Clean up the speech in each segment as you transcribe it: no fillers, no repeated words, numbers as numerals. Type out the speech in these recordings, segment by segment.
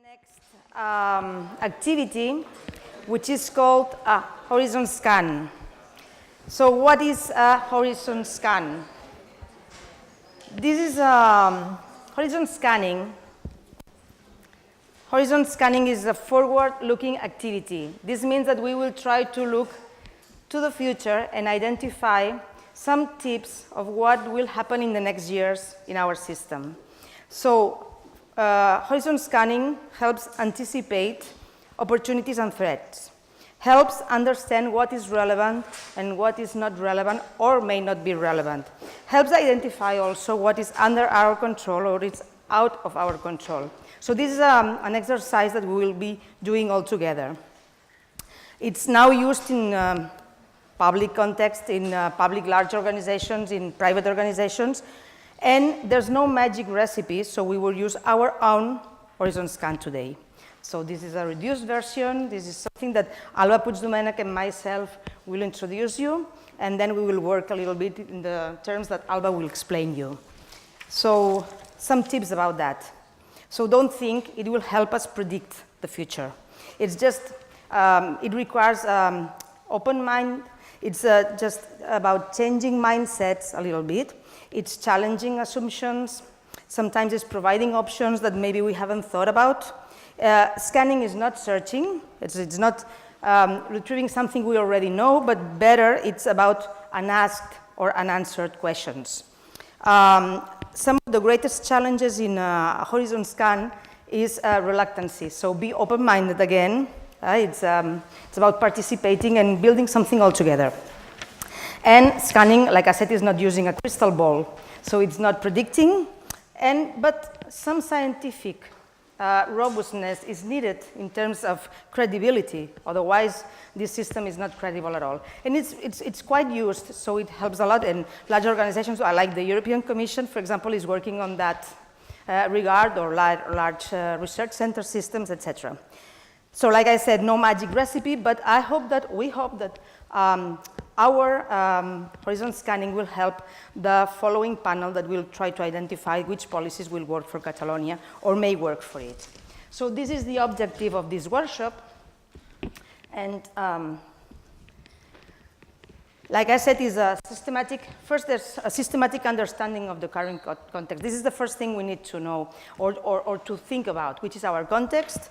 Next activity, which is called a horizon scan. So what is a horizon scan? This is horizon scanning. Horizon scanning is a forward-looking activity. This means that we will try to look to the future and identify some tips of what will happen in the next years in our system. So horizon scanning helps anticipate opportunities and threats, helps understand what is relevant and what is not relevant or may not be relevant, helps identify also what is under our control or is out of our control. So this is an exercise that we will be doing all together. It's now used in public context, in public large organizations, in private organizations, and there's no magic recipe, so we will use our own horizon scan today. So this is a reduced version. This is something that Alba Puigdomenech and myself will introduce you, and then we will work a little bit in the terms that Alba will explain you. So some tips about that. So don't think it will help us predict the future. It's just, it requires open mind. It's just about changing mindsets a little bit. It's challenging assumptions. Sometimes it's providing options that maybe we haven't thought about. Scanning is not searching. It's not retrieving something we already know, but better, it's about unasked or unanswered questions. Some of the greatest challenges in a horizon scan is reluctancy. So be open-minded again. It's about participating and building something all together. And scanning, like I said, is not using a crystal ball. So it's not predicting, but some scientific robustness is needed in terms of credibility. Otherwise, this system is not credible at all. And it's quite used, so it helps a lot. And large organizations, like the European Commission, for example, is working on that regard, or large research center systems, etc. So like I said, no magic recipe, but we hope that our horizon scanning will help the following panel that will try to identify which policies will work for Catalonia or may work for it. So this is the objective of this workshop. And like I said, is a systematic, first there's a systematic understanding of the current context. This is the first thing we need to know or to think about, which is our context.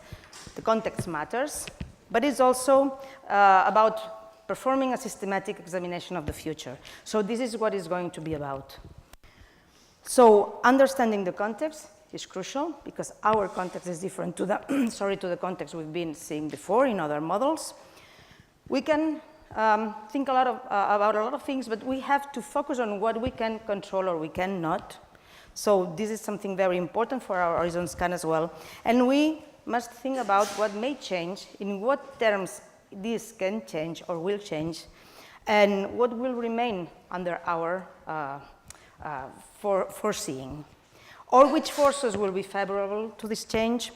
The context matters, but it's also about performing a systematic examination of the future. So this is what it's going to be about. So understanding the context is crucial because our context is different to the, to the context we've been seeing before in other models. We can think about a lot of things, but we have to focus on what we can control or we cannot. So this is something very important for our horizon scan as well. And we must think about what may change, in what terms this can change or will change, and what will remain under our foreseeing, or which forces will be favorable to this change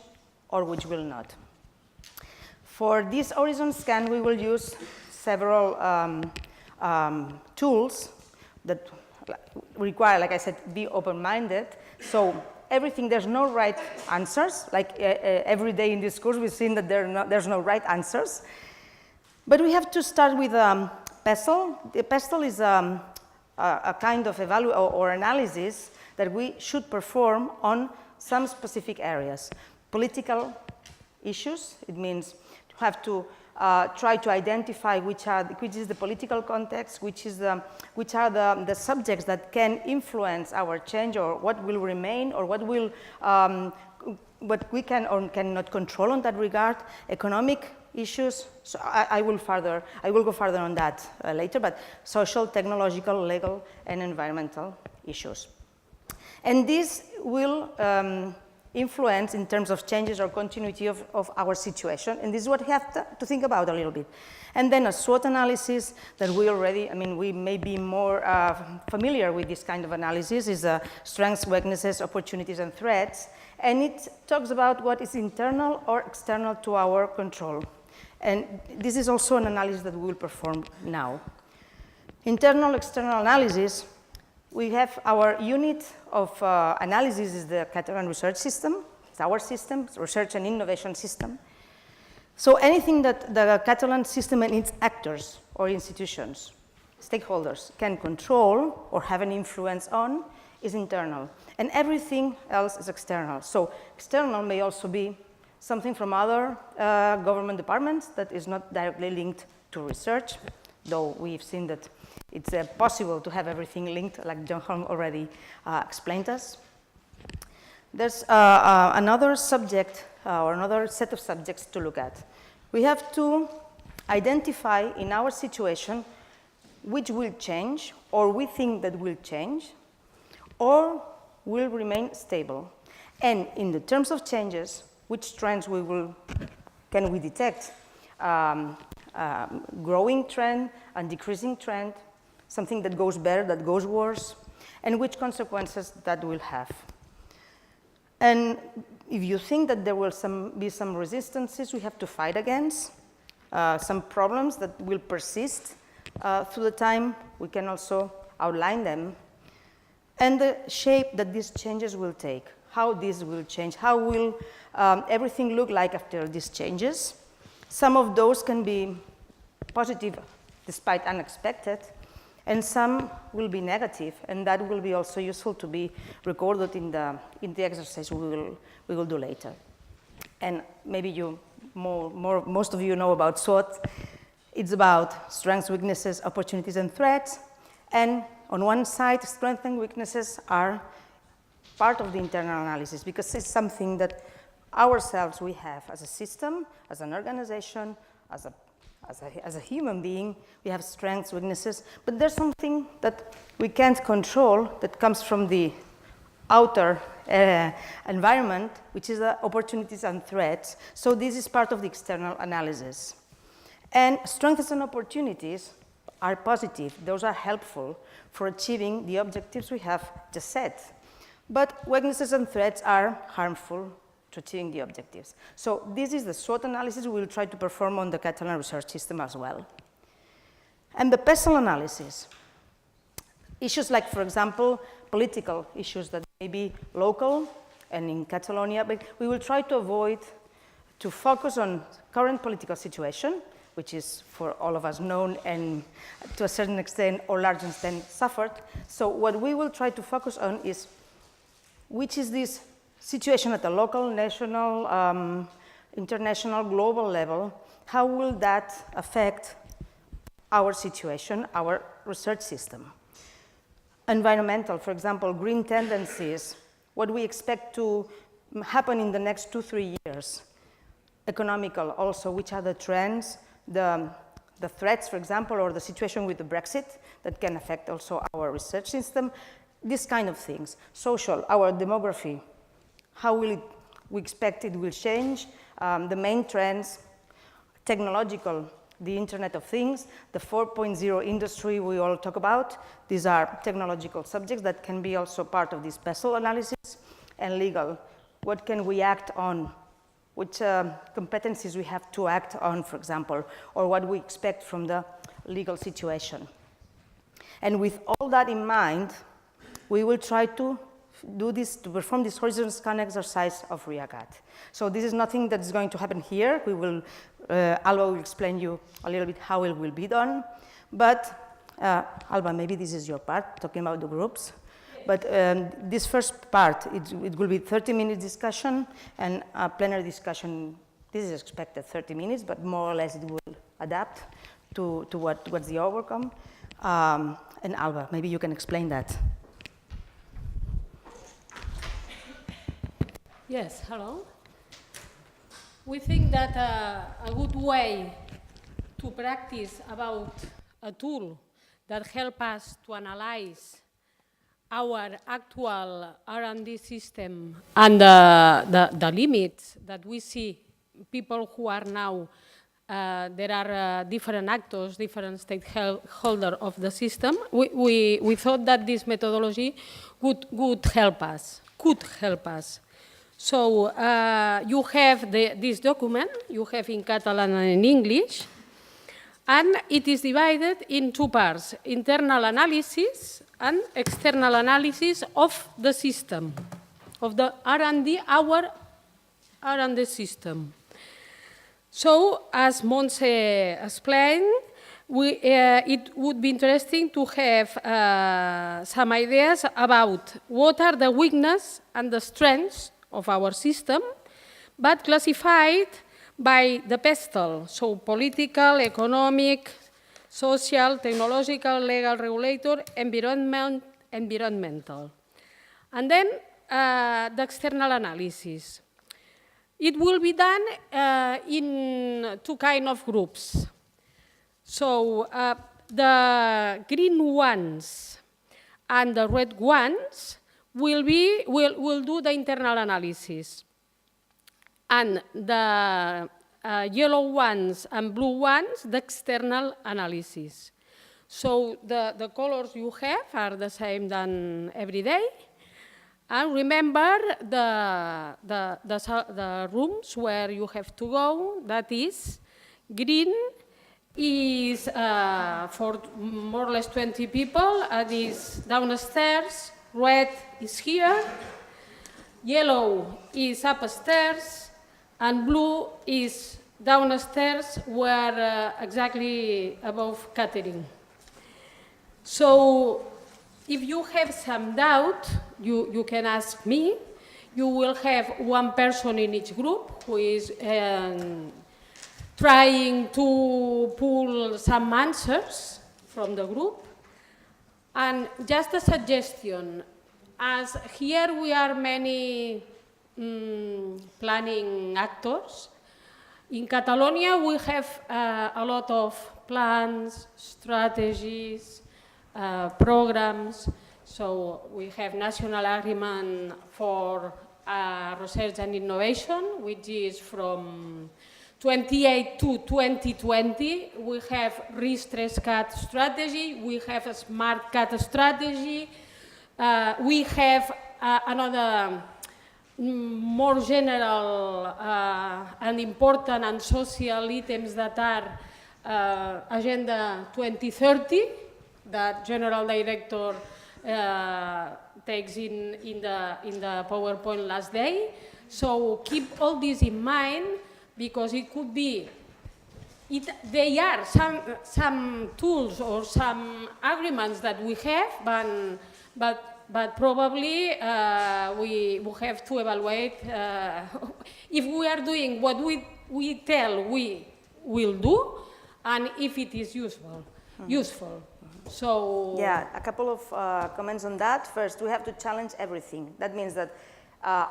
or which will not. For this horizon scan, we will use several tools that require, like I said, be open-minded. So everything, there's no right answers. Like every day in this course, we've seen that there's no right answers. But we have to start with PESTLE. The PESTLE is a kind of or analysis that we should perform on some specific areas. Political issues, it means to have to try to identify which is the political context, which are the subjects that can influence our change, or what will remain, or what we can or cannot control on that regard. Economic issues, so I will go further on that later, but social, technological, legal, and environmental issues. And this will influence in terms of changes or continuity of our situation, and this is what we have to think about a little bit. And then a SWOT analysis that we may be more familiar with this kind of analysis, is strengths, weaknesses, opportunities, and threats, and it talks about what is internal or external to our control. And this is also an analysis that we will perform now. Internal, external analysis, we have our unit of analysis is the Catalan research system. It's our system, it's research and innovation system. So anything that the Catalan system and its actors or institutions, stakeholders, can control or have an influence on is internal. And everything else is external. So external may also be something from other government departments that is not directly linked to research, though we've seen that it's possible to have everything linked, like John Holm already explained us. There's another subject or another set of subjects to look at. We have to identify in our situation which will change, or we think that will change, or will remain stable. And in the terms of changes, which trends can we detect? Growing trend and decreasing trend, something that goes better, that goes worse, and which consequences that will have. And if you think that there will be some resistances we have to fight against, some problems that will persist through the time, we can also outline them, and the shape that these changes will take, how these will change, how will everything look like after these changes. Some of those can be positive despite unexpected, and some will be negative, and that will be also useful to be recorded in the exercise we will do later. And maybe most of you know about SWOT. It's about strengths, weaknesses, opportunities, and threats. And on one side, strengths and weaknesses are part of the internal analysis, because it's something that ourselves we have as a system, as an organization, as a human being. We have strengths, weaknesses, but there's something that we can't control that comes from the outer environment, which is the opportunities and threats. So this is part of the external analysis. And strengths and opportunities are positive. Those are helpful for achieving the objectives we have just set. But weaknesses and threats are harmful to achieving the objectives. So this is the SWOT analysis we will try to perform on the Catalan research system as well. And the PESEL analysis. Issues like, for example, political issues that may be local and in Catalonia, but we will try to avoid to focus on current political situation, which is for all of us known and to a certain extent or large extent suffered. So what we will try to focus on is which is this situation at the local, national, international, global level. How will that affect our situation, our research system? Environmental, for example, green tendencies, what we expect to happen in the next 2-3 years. Economical also, which are the trends, the threats, for example, or the situation with the Brexit that can affect also our research system, these kind of things. Social, our demography, how will we expect it will change, the main trends, technological, the Internet of Things, the 4.0 industry we all talk about. These are technological subjects that can be also part of this PESEL analysis. And legal, what can we act on? Which competencies we have to act on, for example, or what we expect from the legal situation. And with all that in mind, we will try to do this, to perform this horizontal scan exercise of RIACAT. So this is nothing that's going to happen here. We will, Alba will explain you a little bit how it will be done. But Alba, maybe this is your part, talking about the groups. But this first part, it will be 30-minute discussion and a plenary discussion. This is expected 30 minutes, but more or less it will adapt to what's the outcome. And Alba, maybe you can explain that. Yes, hello. We think that a good way to practice about a tool that helps us to analyze our actual R&D system and the limits that we see, people who are now, there are different actors, different stakeholders of the system. We thought that this methodology could help us. So you have this document, you have in Catalan and in English, and it is divided in two parts, internal analysis and external analysis of the system, of the R&D, our around the system. So, as Montse explained, it would be interesting to have some ideas about what are the weaknesses and the strengths of our system, but classified by the pedestal, so political, economic, social, technological, legal, regulator, environmental. And then the external analysis. It will be done in two kinds of groups. So the green ones and the red ones will do the internal analysis. And the yellow ones and blue ones, the external analysis. So the colors you have are the same than every day. And remember the rooms where you have to go, that is, green is for more or less 20 people, and is downstairs, red is here, yellow is upstairs, and blue is downstairs, where exactly above catering. So if you have some doubt, you can ask me. You will have one person in each group who is trying to pull some answers from the group. And just a suggestion, as here we are many planning actors, in Catalonia we have a lot of plans, strategies, programs. So we have national agreement for research and innovation, which is from 28 to 2020. We have RIACAT strategy, we have a smart CAT strategy, we have another more general and important and social items that are Agenda 2030, that General Director takes in the PowerPoint last day. So keep all this in mind, because it could be, they are some tools or some agreements that we have, but probably we will have to evaluate if we are doing what we tell we will do, and if it is useful. So yeah, a couple of comments on that. First, we have to challenge everything. That means that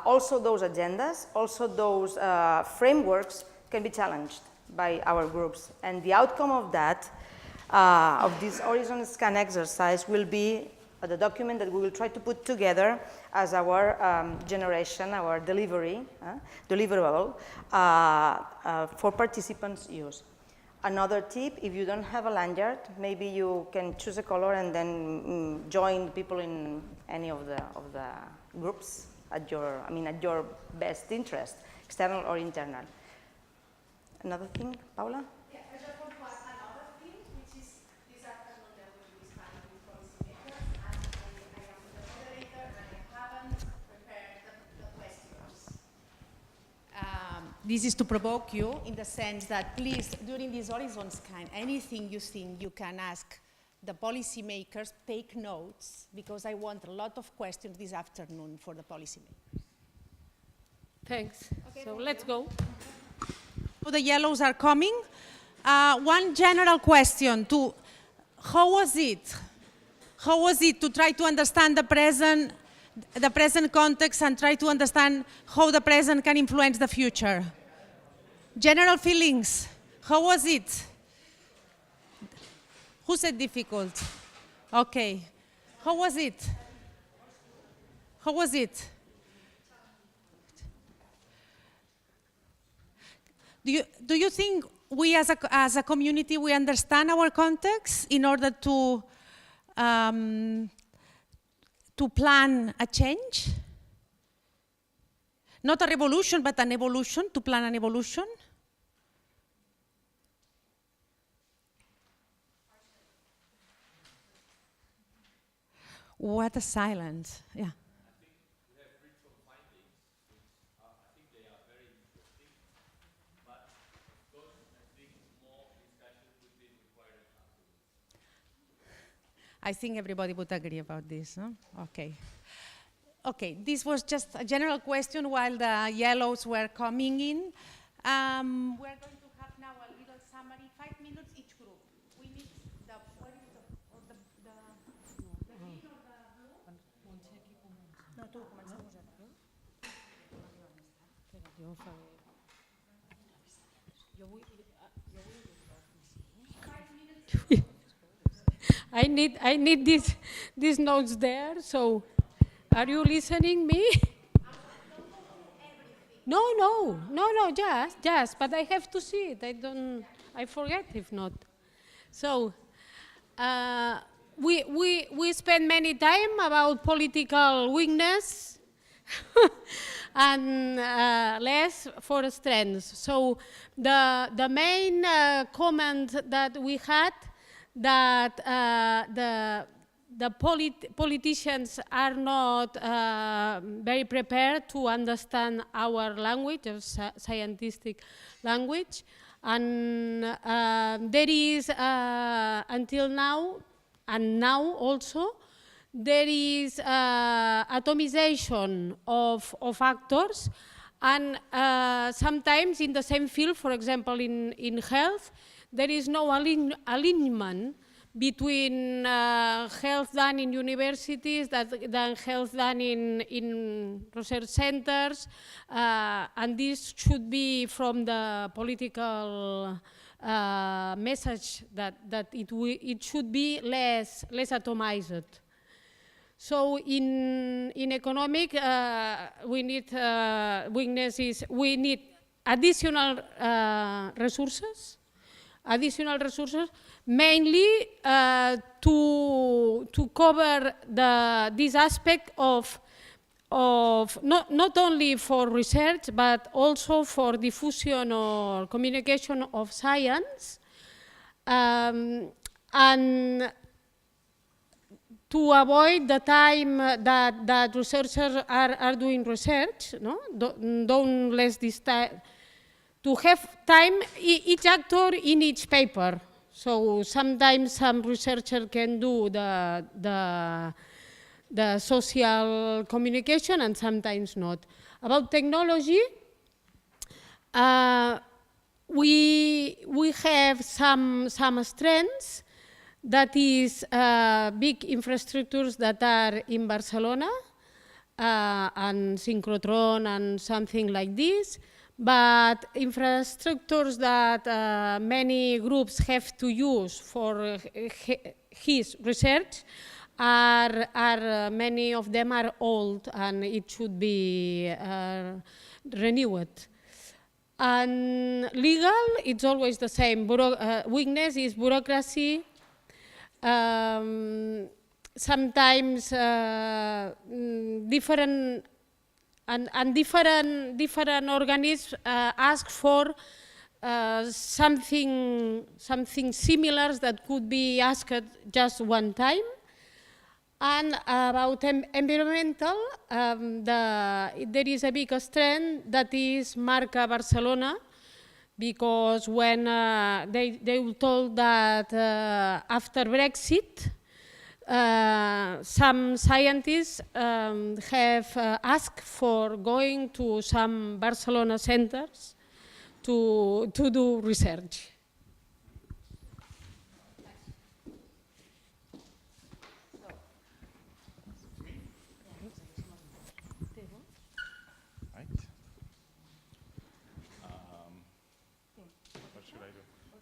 also those agendas, also those frameworks can be challenged by our groups. And the outcome of that, of this horizon scan exercise, will be the document that we will try to put together as our generation, our deliverable for participants' use. Another tip, if you don't have a lanyard, maybe you can choose a color and then join people in any of the groups at your best interest, external or internal. Another thing, Paula? Yeah, I just want to add another thing, which is this afternoon there will be discussion with policymakers, as I am the moderator and I haven't prepared the questions. This is to provoke you in the sense that please, during this horizon scan, anything you think you can ask the policymakers, take notes, because I want a lot of questions this afternoon for the policymakers. thanks. Okay, So let's go. The yellows are coming. One general question to, how was it? How was it to try to understand the present context and try to understand how the present can influence the future? General feelings, how was it? Who said difficult? Okay. How was it? How was it? Do you think we as a community, we understand our context in order to plan a change? Not a revolution, but an evolution, to plan an evolution? What a silence, yeah. I think we have reached some findings, which I think they are very I think everybody would agree about this, no? Okay. Okay, this was just a general question while the yellows were coming in. We're going to have now a little summary, 5 minutes each group. We need the, what is the green or the blue? No, tú, comencemos ara. Jo faré... I need these notes there, so are you listening me? No, just, but I have to see it. I forget if not. So, we spend many time about political weakness and less for strengths. So the main comment that we had that the politicians are not very prepared to understand our language, scientific language, and there is until now, and now also, there is atomization of actors, and sometimes in the same field, for example, in health, there is no alignment between health done in universities than health done in research centers, and this should be from the political message that it should be less atomized. So in economic, we need weaknesses. We need additional resources, mainly to cover this aspect of not only for research but also for diffusion or communication of science, and to avoid the time that researchers are doing research, no? Don't let this time, to have time, each actor in each paper. So sometimes some researcher can do the social communication and sometimes not. About technology, we have some strengths. That is big infrastructures that are in Barcelona and synchrotron and something like this, but infrastructures that many groups have to use for his research are many of them are old and it should be renewed. And legal, it's always the same. Weakness is bureaucracy. Sometimes different organisms ask for something similar that could be asked just one time. And about environmental, there is a big strength that is Marca Barcelona, because when they were told that after Brexit, some scientists have asked for going to some Barcelona centers to do research.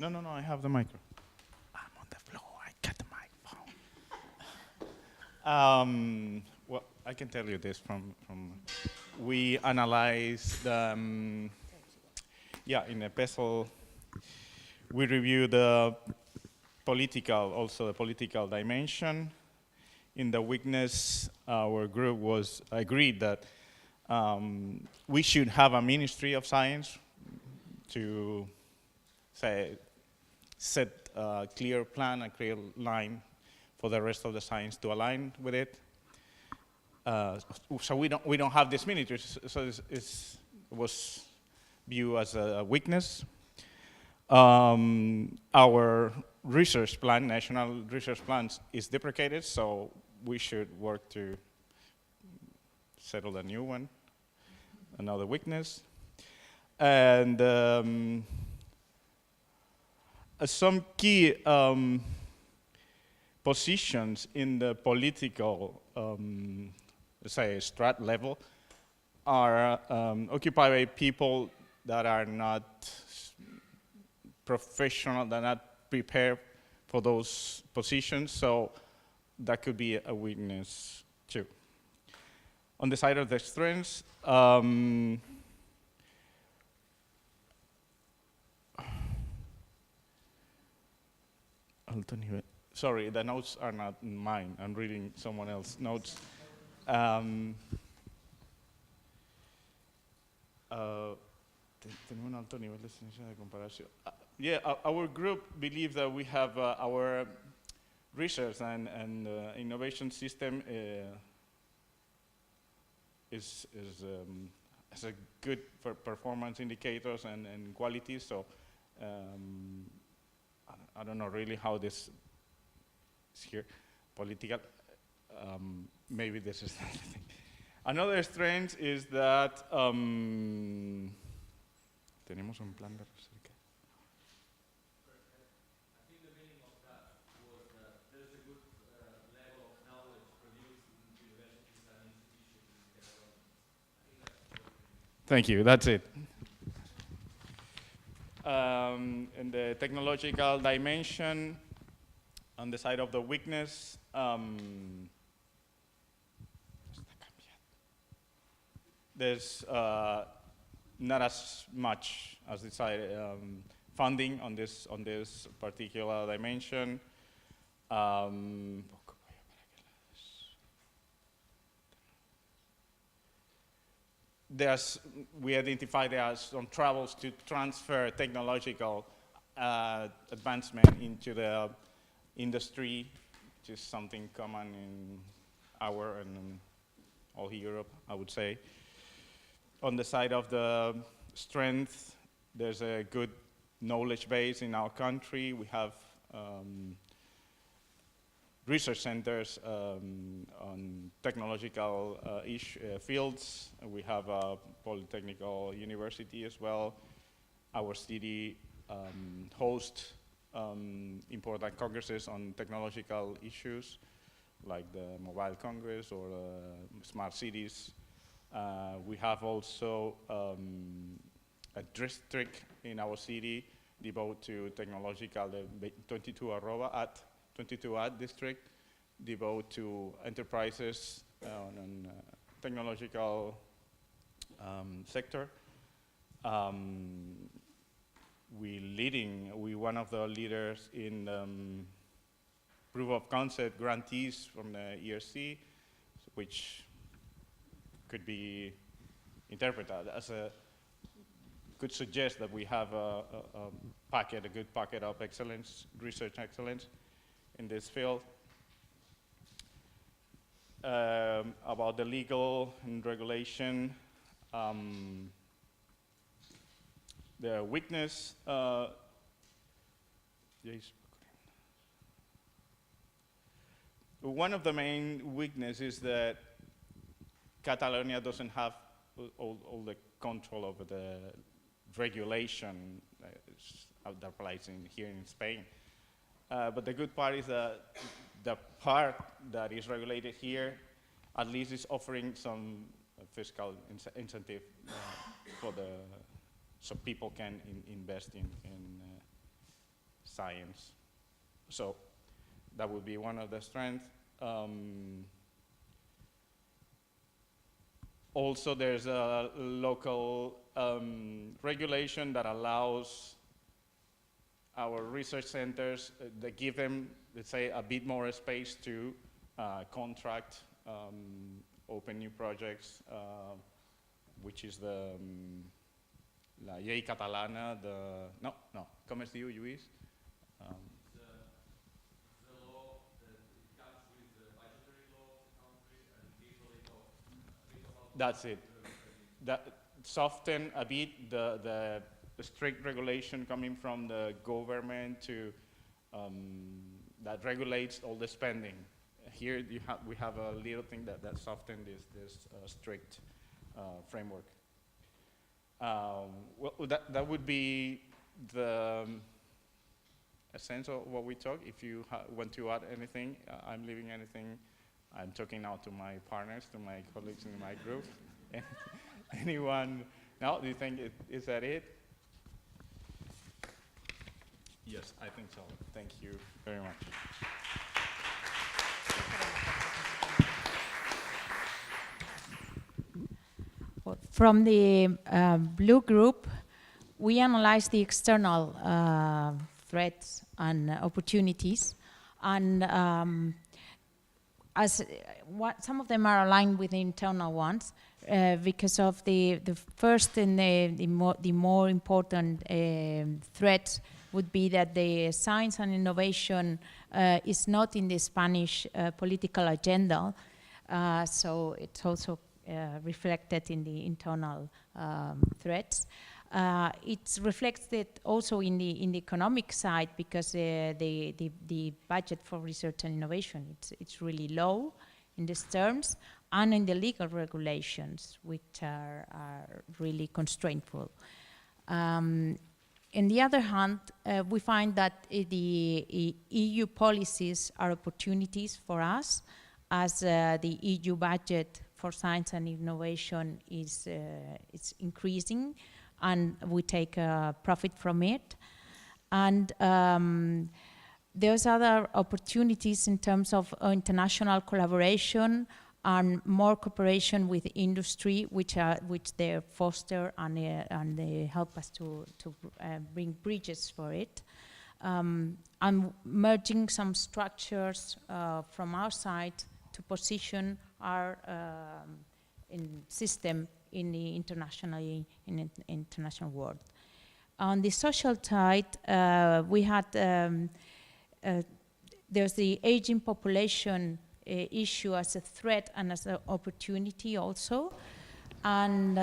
No, I have the micro. I'm on the floor, I got the microphone. Well, I can tell you this from we analyzed, in a PESL, we reviewed the political dimension. In the weakness, our group agreed that we should have a Ministry of Science to set a clear plan, a clear line for the rest of the science to align with it. So we don't have this ministry, so it was viewed as a weakness. Our research plan, national research plans, is deprecated, so we should work to settle a new one, another weakness. And some key positions in the political, say, strat level are occupied by people that are not professional, that are not prepared for those positions, so that could be a weakness too. On the side of the strengths, alto nivel. Sorry, the notes are not mine. I'm reading someone else's notes. Tenemos un alto nivel de ciencia de comparación. Yeah, our group believes that we have our research and innovation system is has a good performance indicators and quality. So I don't know really how this is here. Political, maybe this is the thing. Another strength is that tenemos un plan de recerca. I think the meaning of that was that there's a good level of knowledge produced in universities and institutions in general. I think that's important. Thank you, that's it. In the technological dimension, on the side of the weakness, there's not as much as decided funding on this particular dimension. We identify there are some troubles to transfer technological advancement into the industry, which is something common in our and in all Europe, I would say. On the side of the strength, there's a good knowledge base in our country. We have research centers on technological fields. We have a polytechnical university as well. Our city hosts important congresses on technological issues, like the Mobile Congress or Smart Cities. We have also a district in our city devoted to technological, the 22 ad district, devoted to enterprises and technological sector. We one of the leaders in proof of concept grantees from the ERC, which could be interpreted as could suggest that we have a good packet of excellence, research excellence in this field. About the legal and regulation, the weakness, one of the main weaknesses is that Catalonia doesn't have all the control over the regulation that applies here in Spain. But the good part is that the part that is regulated here at least is offering some fiscal incentive so people can invest in science. So that would be one of the strengths. Also, there's a local regulation that allows our research centers, they give them, let's say, a bit more space to contract, open new projects, which is the la llei catalana, ¿cómo es diu, Lluís? The law that it comes with the budgetary law of the country and visually law. That's it. That soften a bit the strict regulation coming from the government to that regulates all the spending. Here we have a little thing that softens this strict framework. Well, that would be the essence of what we talk. If you want to add anything, I'm leaving anything. I'm talking now to my partners, to my colleagues in my group. Anyone? No? Do you think is that it? Yes, I think so. Thank you very much. From the Blue Group, we analyzed the external threats and opportunities, and some of them are aligned with the internal ones because of the first and the more important threat would be that the science and innovation is not in the Spanish political agenda, so it's also reflected in the internal threats. It reflects it also in the economic side because the budget for research and innovation it's really low in these terms, and in the legal regulations, which are really constraintful. On the other hand, we find that the EU policies are opportunities for us, as the EU budget for science and innovation is increasing, and we take profit from it. And there's other opportunities in terms of international collaboration and more cooperation with industry, which they foster and they help us to bring bridges for it. And merging some structures from our side to position our system in the international world. On the social side, we had there's the aging population issue as a threat and as an opportunity also, and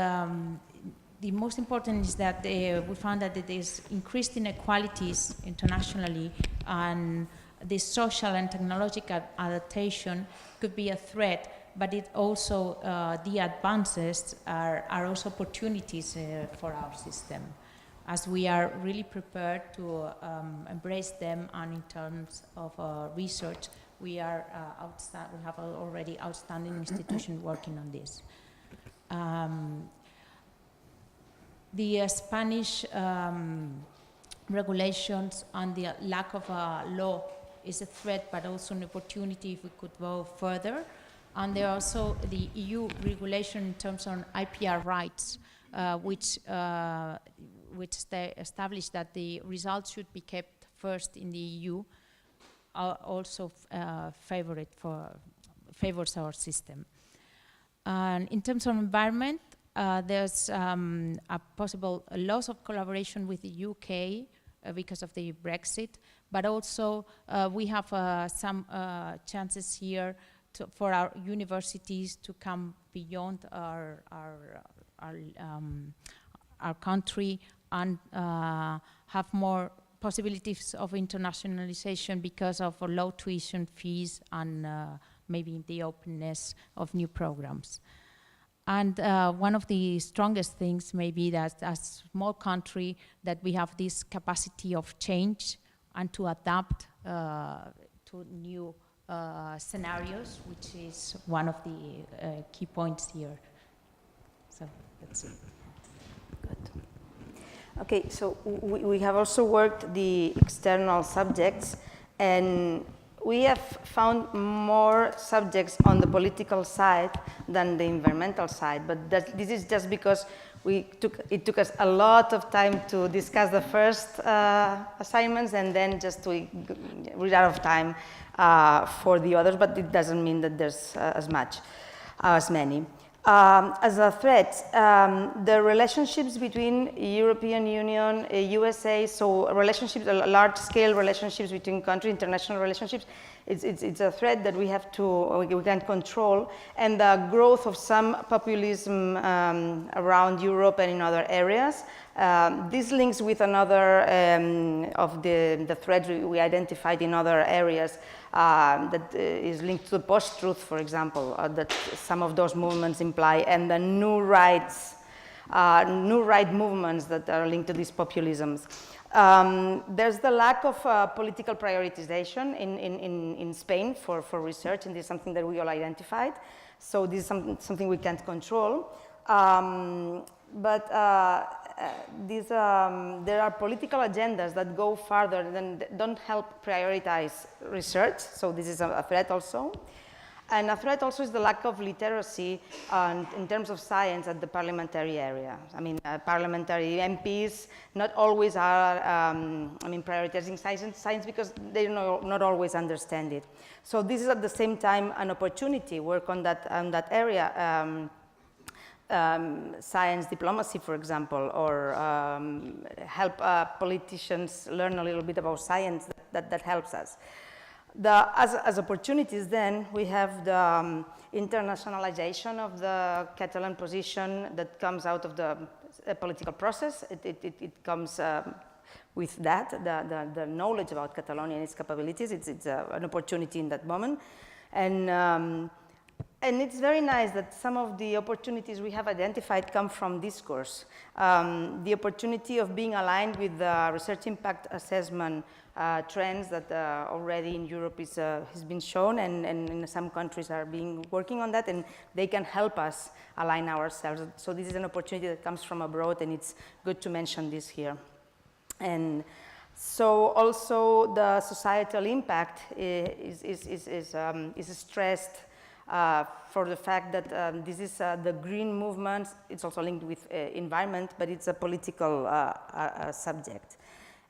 the most important is that we found that there is increased inequalities internationally, and the social and technological adaptation could be a threat, but it also, the advances are also opportunities for our system, as we are really prepared to embrace them, and in terms of research, we have already outstanding institution working on this. The Spanish regulations and the lack of a law is a threat, but also an opportunity if we could go further. And there are also the EU regulation in terms of IPR rights, which establish that the results should be kept first in the EU, also favors our system. And in terms of environment, there's a possible loss of collaboration with the UK because of the Brexit, but also we have some chances here for our universities to come beyond our country and have more possibilities of internationalization because of low tuition fees and maybe the openness of new programs. And one of the strongest things may be that as a small country that we have this capacity of change and to adapt to new scenarios, which is one of the key points here. So that's it. Good. Okay, so we have also worked the external subjects, and we have found more subjects on the political side than the environmental side, but this is just because it took us a lot of time to discuss the first assignments, and then just we ran out of time for the others, but it doesn't mean that there's as many. As a threat, the relationships between European Union, USA, so relationships, large-scale relationships between countries, international relationships, it's a threat that we have to, we can't control, and the growth of some populism around Europe and in other areas. This links with another of the threats we identified in other areas that is linked to the post-truth, for example, that some of those movements imply, and the new right movements that are linked to these populisms. There's the lack of political prioritization in Spain for research, and this is something that we all identified. So this is something we can't control. But there are political agendas that go farther and don't help prioritize research, so this is a threat also. And a threat also is the lack of literacy in terms of science at the parliamentary area. I mean, parliamentary MPs not always are, prioritizing science because they not always understand it. So this is at the same time an opportunity, work on that area. Science diplomacy, for example, or help politicians learn a little bit about science, that helps us. As opportunities then, we have the internationalization of the Catalan position that comes out of the political process. It comes with that, the knowledge about Catalonia and its capabilities. It's an opportunity in that moment. And it's very nice that some of the opportunities we have identified come from discourse. The opportunity of being aligned with the research impact assessment trends that already in Europe has been shown, and in some countries are working on that, and they can help us align ourselves. So this is an opportunity that comes from abroad, and it's good to mention this here. And so also the societal impact is stressed for the fact that this is the green movement. It's also linked with environment, but it's a political subject.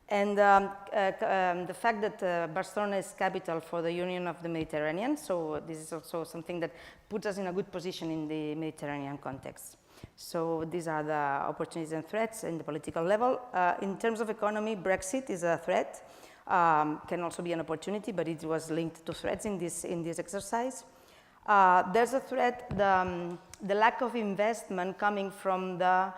And the fact that Barcelona is capital for the Union of the Mediterranean, so this is also something that puts us in a good position in the Mediterranean context. So these are the opportunities and threats in the political level. In terms of economy, Brexit is a threat, can also be an opportunity, but it was linked to threats in this exercise. There's a threat, the lack of investment coming from the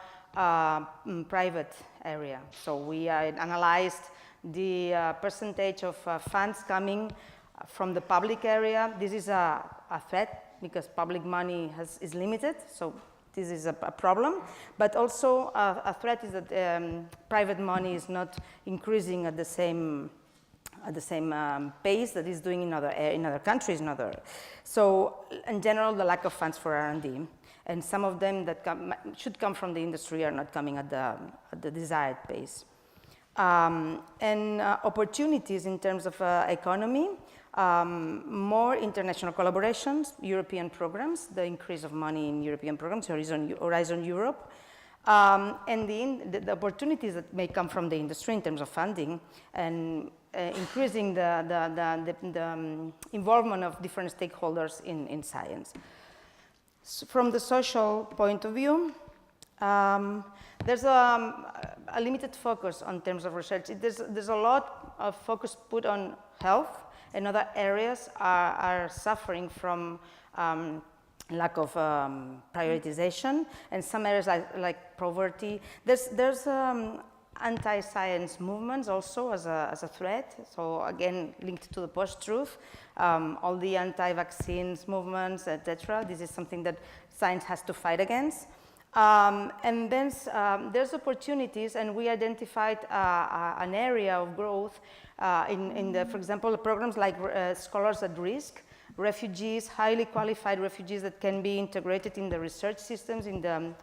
private area. So we analyzed the percentage of funds coming from the public area. This is a threat because public money is limited, so this is a problem. But also a threat is that private money is not increasing at the same pace that is doing in other countries. So in general, the lack of funds for R&D, and some of them that should come from the industry are not coming at the desired pace. And opportunities in terms of economy, more international collaborations, European programs, the increase of money in European programs, Horizon Europe, and the opportunities that may come from the industry in terms of funding, and increasing the involvement of different stakeholders in science. So from the social point of view, there's a limited focus on terms of research. There's a lot of focus put on health, and other areas are suffering from lack of prioritization, and some areas like poverty. There's anti-science movements also as a threat, so again linked to the post-truth, all the anti-vaccines movements, etc. This is something that science has to fight against. And then there's opportunities, and we identified an area of growth for example, programs like Scholars at Risk, refugees, highly qualified refugees that can be integrated in the research systems in the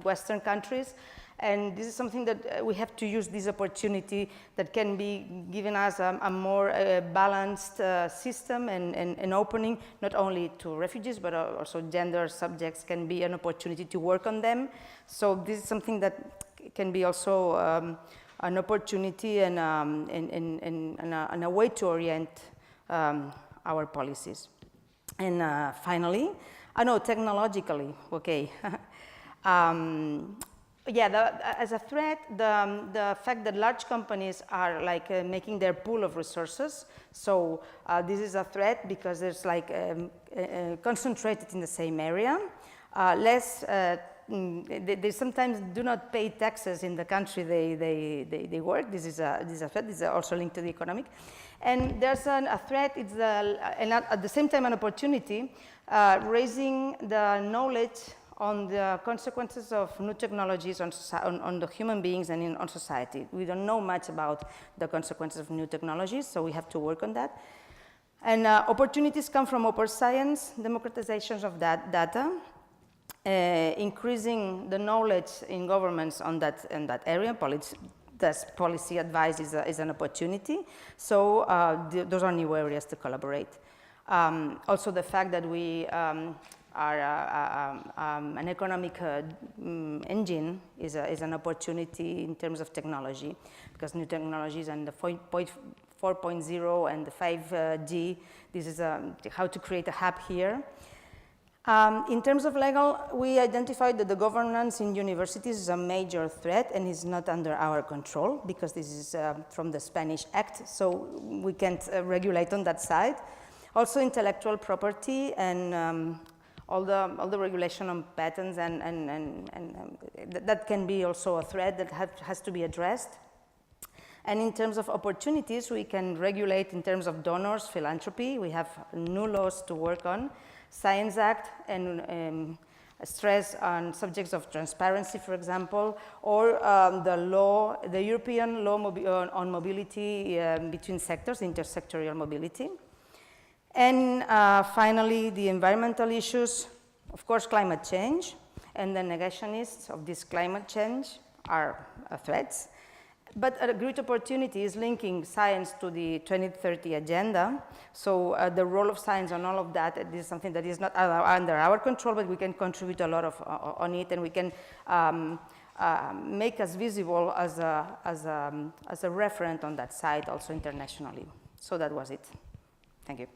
Western countries. And this is something that we have to use this opportunity that can be given us a more balanced system and opening, not only to refugees, but also gender subjects can be an opportunity to work on them. So this is something that can be also an opportunity and a way to orient our policies. And finally, No, technologically, okay. As a threat, the fact that large companies are like making their pool of resources. So this is a threat because there's like concentrated in the same area. They sometimes do not pay taxes in the country they work. This is a threat. This is also linked to the economic. And there's a threat, and at the same time an opportunity, raising the knowledge on the consequences of new technologies on the human beings and on society. We don't know much about the consequences of new technologies, so we have to work on that. And opportunities come from open science, democratizations of that data, increasing the knowledge in governments on that area. Policy advice is an opportunity. So those are new areas to collaborate. Also the fact that we are an economic engine is an opportunity in terms of technology, because new technologies and the 4.0 and the 5G, this is how to create a hub here. In terms of legal, we identified that the governance in universities is a major threat and is not under our control, because this is from the Spanish Act, so we can't regulate on that side. Also intellectual property and all the regulation on patents and that can be also a threat that has to be addressed. And in terms of opportunities, we can regulate in terms of donors, philanthropy. We have new laws to work on, Science Act, and stress on subjects of transparency, for example, or the European law on mobility between sectors, intersectorial mobility. And finally, the environmental issues, of course, climate change, and the negationists of this climate change are threats. But a great opportunity is linking science to the 2030 agenda. So the role of science on all of that is something that is not under our control, but we can contribute a lot on it, and we can make us visible as a referent on that side, also internationally. So that was it. Thank you.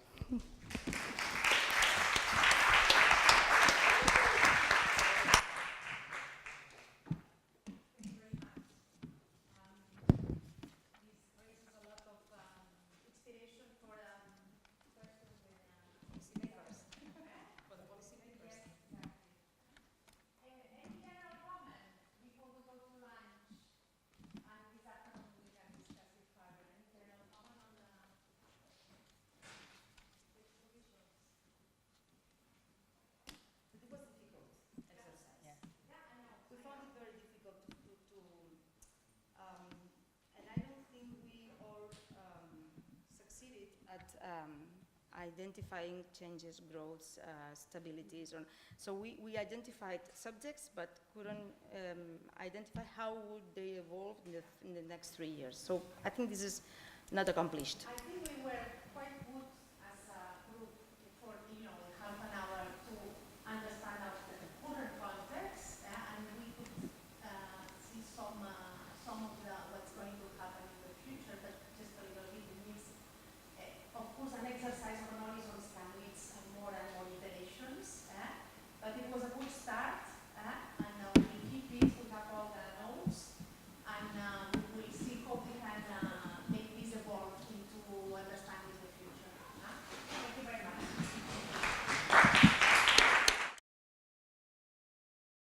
Identifying changes, growths, stabilities. So we identified subjects, but couldn't identify how would they evolve in the next 3 years. So I think this is not accomplished. I think we were quite good